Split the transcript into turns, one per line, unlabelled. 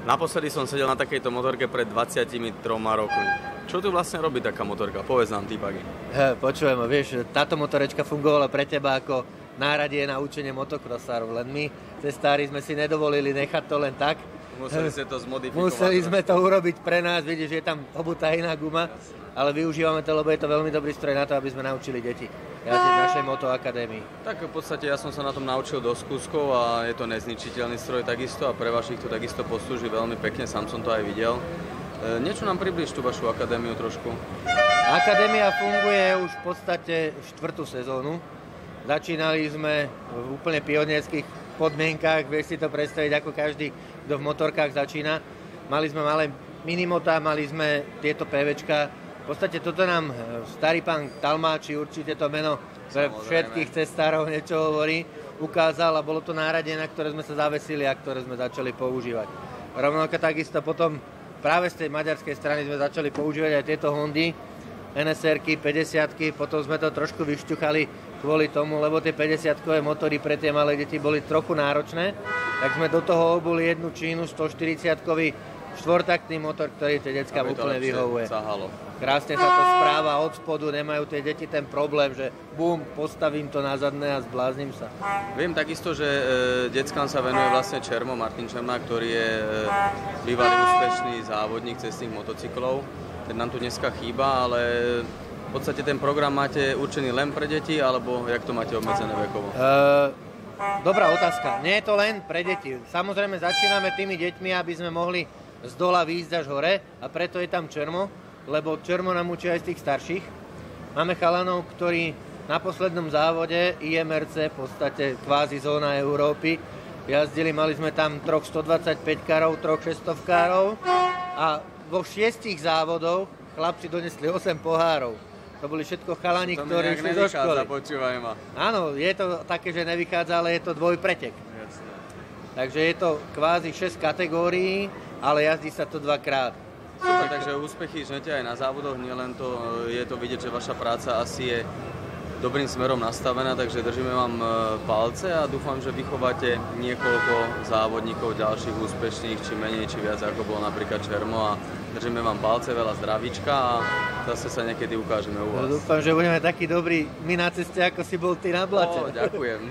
Naposledy som sedel na takejto motorke pred 23 rokmi. Čo tu vlastne robí taká motorka? Povedz nám, týpagi.
Počujem, vieš, táto motorečka fungovala pre teba ako náradie na učenie motocrossárov, len my, cestári, sme si nedovolili nechať to len tak.
Museli ste to zmodifikovať.
Museli sme to urobiť pre nás, vidíš, že je tam obutá iná guma, ale využívame to, lebo je to veľmi dobrý stroj na to, aby sme naučili deti jazdiť v našej motoakadémii.
Tak v podstate ja som sa na tom naučil dosť kúskov a je to nezničiteľný stroj takisto a pre vašich to takisto poslúži veľmi pekne, sám som to aj videl. Niečo nám približ tú vašu akadémiu trošku.
Akadémia funguje už v podstate 4. sezónu. Začínali sme v úplne pionierských podmienkách, vieš si to predstaviť, ako každý, kto v motorkách začína. Mali sme malé minimota, mali sme tieto PVčka. V podstate toto nám starý pán Talmáči, určite to meno pre všetkých cestárov niečo hovorí, ukázal a bolo to náradie, na ktoré sme sa zavesili a ktoré sme začali používať. Rovnako takisto potom práve z tej maďarskej strany sme začali používať aj tieto Hondy, NSR-ky, 50-ky, potom sme to trošku vyšťuchali kvôli tomu, lebo tie 50-kové motory pre tie malé deti boli trochu náročné, tak sme do toho obuli jednu čínu 140-kový štvortaktný motor, ktorý tie decká úplne vyhovuje. Krásne sa to správa od spodu, nemajú tie deti ten problém, že bum, postavím to na zadné a zbláznim sa.
Viem takisto, že deckám sa venuje vlastne Čermo, Martin Čermák, ktorý je bývalý úspešný závodník cestných motocyklov. Ten nám tu dneska chýba, ale v podstate ten program máte určený len pre deti, alebo jak to máte obmedzené vekovo?
Dobrá otázka. Nie je to len pre deti. Samozrejme začíname tými deťmi, aby sme mohli z dola výjsť až hore a preto je tam Čermo, lebo Čermo nám učí aj z tých starších. Máme chalanov, ktorí na poslednom závode IMRC, v podstate kvázi zóna Európy, jazdili, mali sme tam 3 125-károv, 3 600-károv a vo 6 závodoch chlapci donesli 8 pohárov. To boli všetko chalani, ktorí šli do školy.
Počúvaj ma.
Áno, je to také, že nevychádza, ale je to dvojpretek.
Jasne.
Takže je to kvázi 6 kategórií, ale jazdí sa to 2-krát.
Super, takže úspechy žnete aj na závodoch, nielen to, je to vidieť, že vaša práca asi je dobrým smerom nastavená, takže držíme vám palce a dúfam, že vychováte niekoľko závodníkov ďalších úspešných, či menej, či viac, ako bolo napríklad Čermo a držíme vám palce, veľa zdravíčka a zase sa niekedy ukážeme u vás.
Dúfam, že budeme takí dobrí my na ceste, ako si bol ty na blate.
Ďakujem.